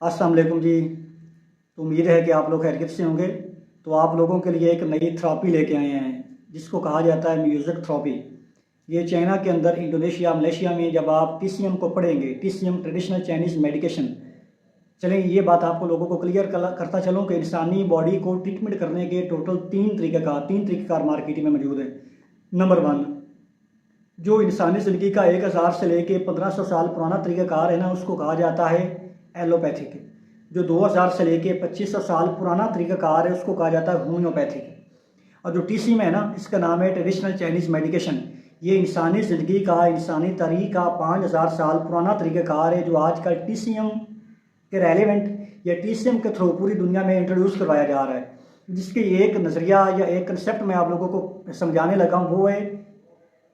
अस्सलाम वालेकुम जी। तो उम्मीद है कि आप लोग खैरियत से होंगे। तो आप लोगों के लिए एक नई थेरेपी लेके आए हैं जिसको कहा जाता है म्यूज़िक थेरेपी। ये चाइना के अंदर, इंडोनेशिया, मलेशिया में जब आप टीसीएम को पढ़ेंगे, टीसीएम ट्रेडिशनल चाइनीज़ मेडिकेशन, चलें ये बात आपको लोगों को क्लियर करता चलूँ कि इंसानी बॉडी को ट्रीटमेंट करने के टोटल तीन तरीक़ेकार मार्केट में मौजूद है। नंबर वन, जो इंसानी ज़िंदगी का 1000 से लेके 1500 साल पुराना तरीक़ाकार है ना, उसको कहा जाता है एलोपैथिक। जो 2000 से लेके 2500 साल पुराना तरीक़ाकार है उसको कहा जाता है होम्योपैथिक। और जो टीसीएम है ना, इसका नाम है ट्रेडिशनल चाइनीज़ मेडिकेशन। ये इंसानी ज़िंदगी का, इंसानी तारीख़ का 5000 साल पुराना तरीक़ाकार है जो आजकल टीसीएम के रेलेवेंट या टीसीएम के थ्रू पूरी दुनिया में इंट्रोड्यूस करवाया जा रहा है। जिसके एक नज़रिया या एक कंसेप्ट मैं आप लोगों को समझाने लगा हूँ, वो है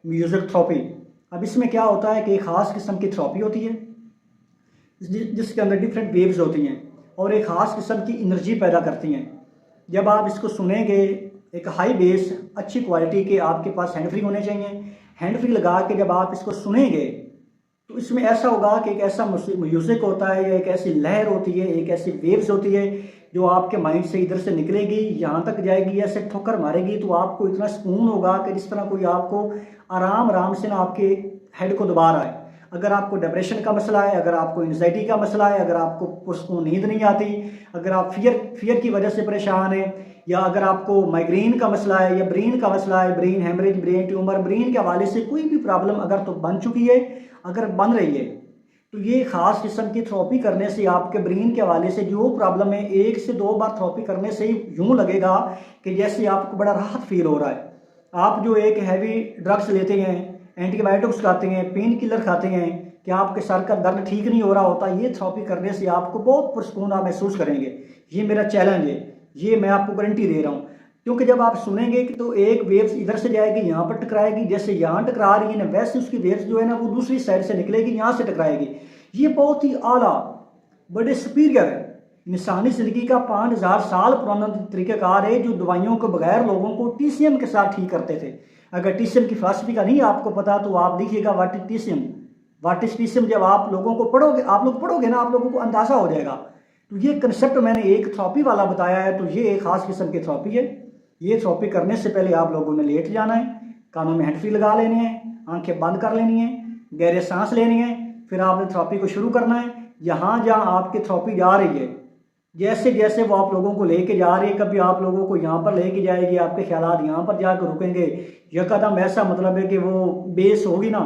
म्यूज़िक थेरेपी। अब इसमें क्या होता है कि एक ख़ास किस्म की थेरेपी होती है जिसके अंदर डिफरेंट वेव्स होती हैं और एक ख़ास किस्म की एनर्जी पैदा करती हैं। जब आप इसको सुनेंगे, एक हाई बेस अच्छी क्वालिटी के आपके पास हैंड फ्री होने चाहिए। हैंड फ्री लगा के जब आप इसको सुनेंगे तो इसमें ऐसा होगा कि एक ऐसा म्यूज़िक होता है या एक ऐसी लहर होती है, एक ऐसी वेव्स होती है जो आपके माइंड से इधर से निकलेगी, यहाँ तक जाएगी, ऐसे ठोकर मारेगी तो आपको इतना सुकून होगा कि जिस तरह कोई आपको आराम आराम से ना आपके हेड को दबा रहा है। अगर आपको डिप्रेशन का मसला है, अगर आपको एंजाइटी का मसला है, अगर आपको पुरसकून नींद नहीं आती, अगर आप फियर की वजह से परेशान हैं, या अगर आपको माइग्रेन का मसला है या ब्रेन का मसला है, brain haemorrhage, brain tumour, brain के हवाले से कोई भी प्रॉब्लम अगर तो बन चुकी है, अगर बन रही है, तो ये ख़ास किस्म की थेरेपी करने से आपके ब्रेन के हवाले से जो प्रॉब्लम है, 1 से 2 बार थेरेपी करने से ही यूँ लगेगा कि जैसे आपको बड़ा राहत फील हो रहा है। आप जो एक हैवी ड्रग्स लेते हैं, एंटीबायोटिक्स खाते हैं, पेन किलर खाते हैं, कि आपके सर का दर्द ठीक नहीं हो रहा होता, ये थेरेपी करने से आपको बहुत पुरसकून आप महसूस करेंगे। ये मेरा चैलेंज है, ये मैं आपको गारंटी दे रहा हूँ। क्योंकि जब आप सुनेंगे कि तो एक वेव्स इधर से जाएगी, यहाँ पर टकराएगी, जैसे यहाँ टकरा रही है ना, वैसे उसकी वेव्स जो है ना वो दूसरी साइड से निकलेगी, यहाँ से टकराएगी। ये बहुत ही आला, बड़े सुपीरियर है। इंसानी ज़िंदगी का 5000 साल पुराना तरीक़ाकार है जो दवाइयों के बगैर लोगों को टीसीएम के साथ ठीक करते थे। अगर टीसीएम की फिलॉसफी का नहीं आपको पता तो आप लिखिएगा what is TCM. What is TCM जब आप लोगों को पढ़ोगे, आप लोग पढ़ोगे ना, आप लोगों को अंदाज़ा हो जाएगा। तो ये कंसेप्ट मैंने एक थेरेपी वाला बताया है, तो ये एक ख़ास किस्म की थेरेपी है। ये थेरेपी करने से पहले आप लोगों ने लेट जाना है, कानों में हैंड फ्री लगा लेने हैं, आंखें बंद कर लेनी है, गहरे सांस लेनी है, फिर आपने थेरेपी को शुरू करना है। जहाँ जहाँ आपकी थेरेपी जा रही है, जैसे जैसे वो आप लोगों को लेके जा रही है, कभी आप लोगों को यहाँ पर लेके जाएगी, आपके ख्यालात यहाँ पर जाकर रुकेंगे, यकदम ऐसा मतलब है कि वो बेस होगी ना,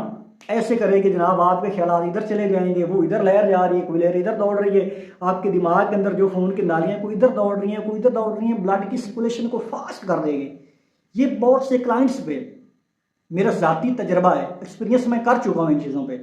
ऐसे करेगी जनाब, आपके ख्यालात इधर चले जाएंगे, वो इधर लहर जा रही है, कोई लहर इधर दौड़ रही है, आपके दिमाग के अंदर जो खून की नालियाँ कोई इधर दौड़ रही हैं, कोई इधर दौड़ रही हैं, ब्लड की सर्कुलेशन को फास्ट कर देगी। ये बहुत से क्लाइंट्स पे मेरा ज़ाती तजर्बा है, एक्सपीरियंस मैं कर चुका हूँ इन चीज़ों पे।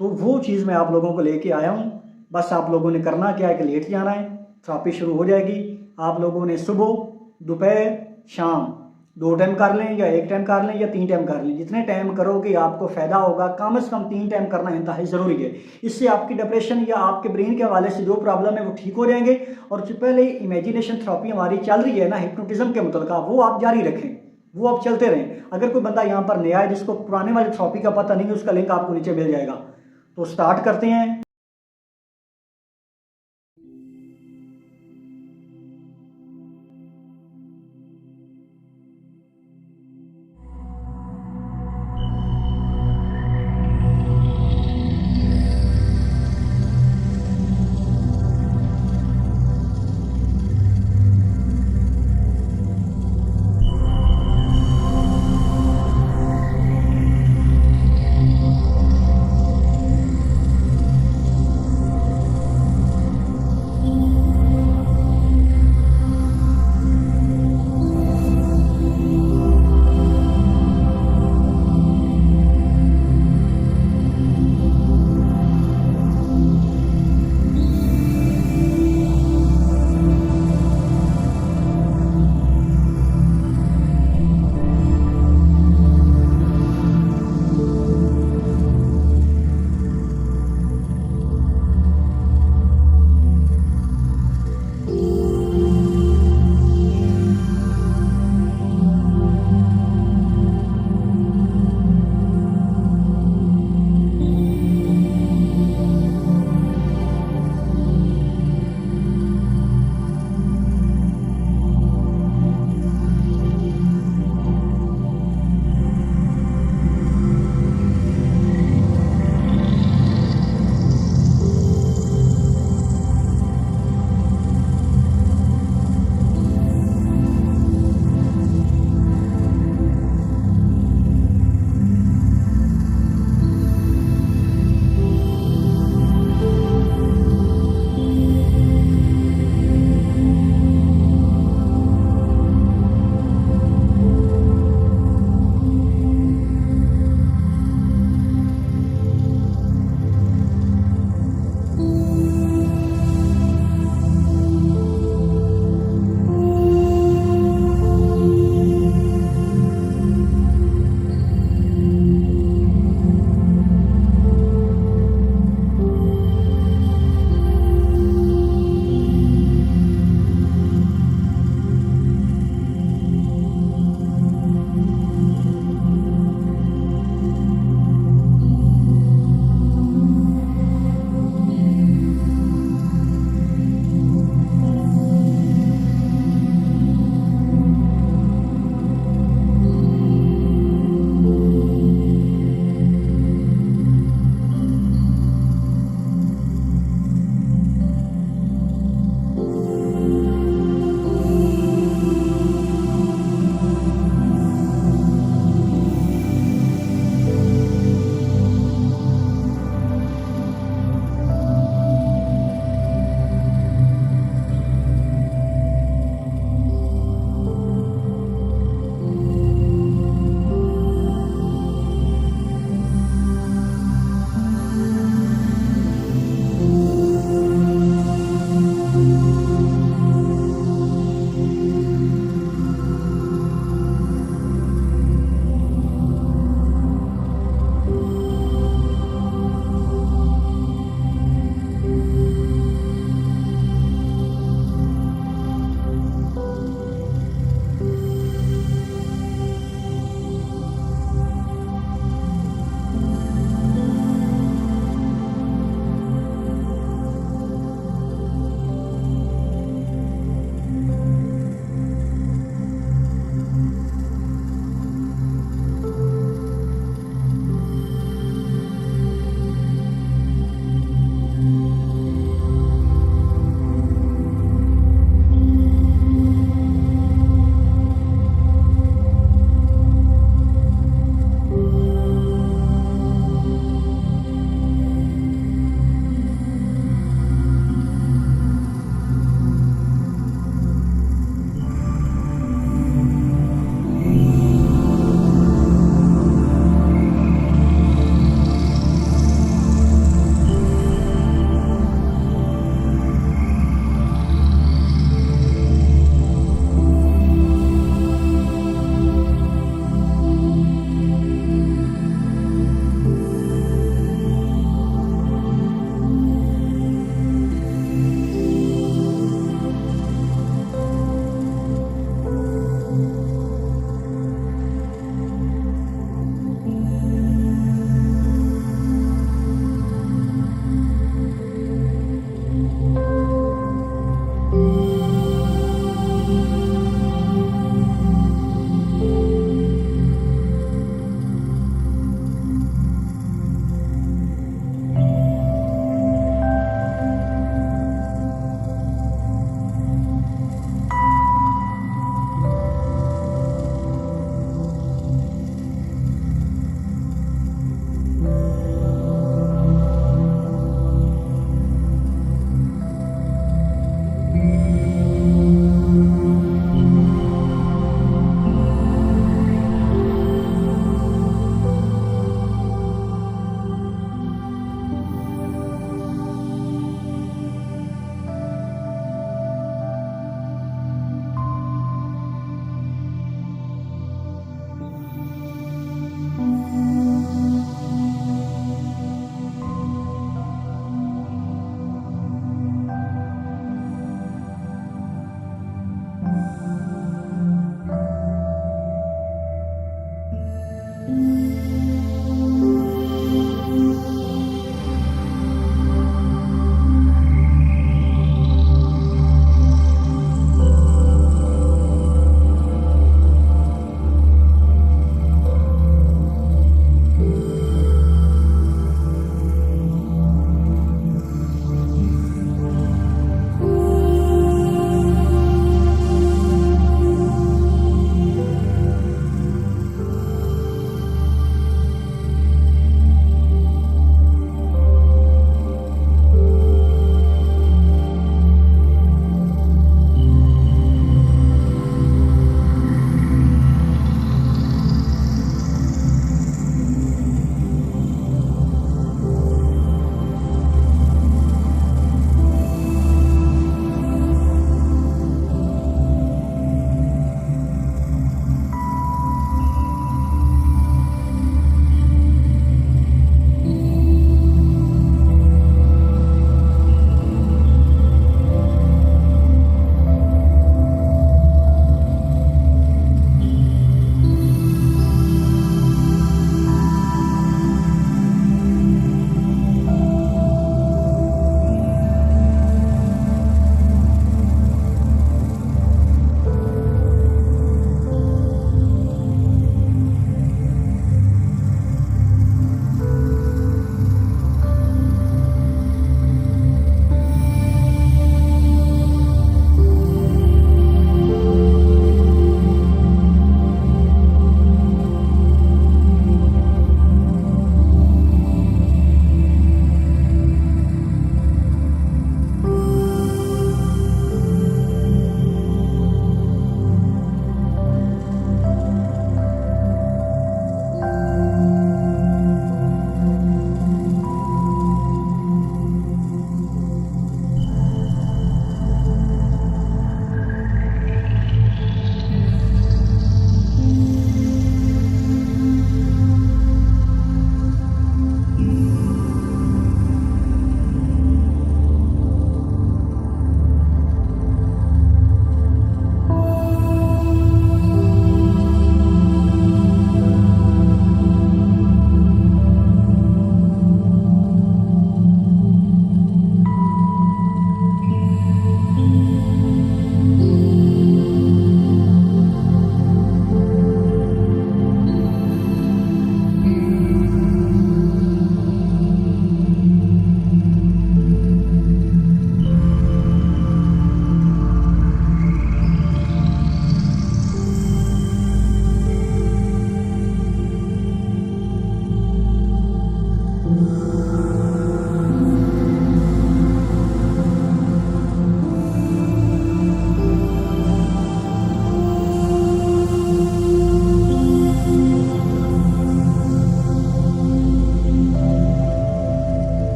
तो वो चीज़ मैं आप लोगों को लेके आया हूँ। बस आप लोगों ने करना क्या है कि लेट जाना है, थेरेपी शुरू हो जाएगी। आप लोगों ने सुबह, दोपहर, शाम 2 टाइम कर लें या 1 टाइम कर लें या 3 टाइम कर लें। जितने टाइम करोगे आपको फ़ायदा होगा। कम से कम 3 टाइम करना इंतहाई ज़रूरी है। इससे आपकी डिप्रेशन या आपके ब्रेन के हवाले से जो प्रॉब्लम है वो ठीक हो जाएंगे। और जो पहले इमेजिनेशन थेरेपी हमारी चल रही है ना हिप्नोटिज्म के मुतल्लिक़, वो आप जारी रखें, वो आप चलते रहें। अगर कोई बंदा यहाँ पर नया है जिसको पुराने वाली थेरेपी का पता नहीं है, उसका लिंक आपको नीचे मिल जाएगा। तो स्टार्ट करते हैं।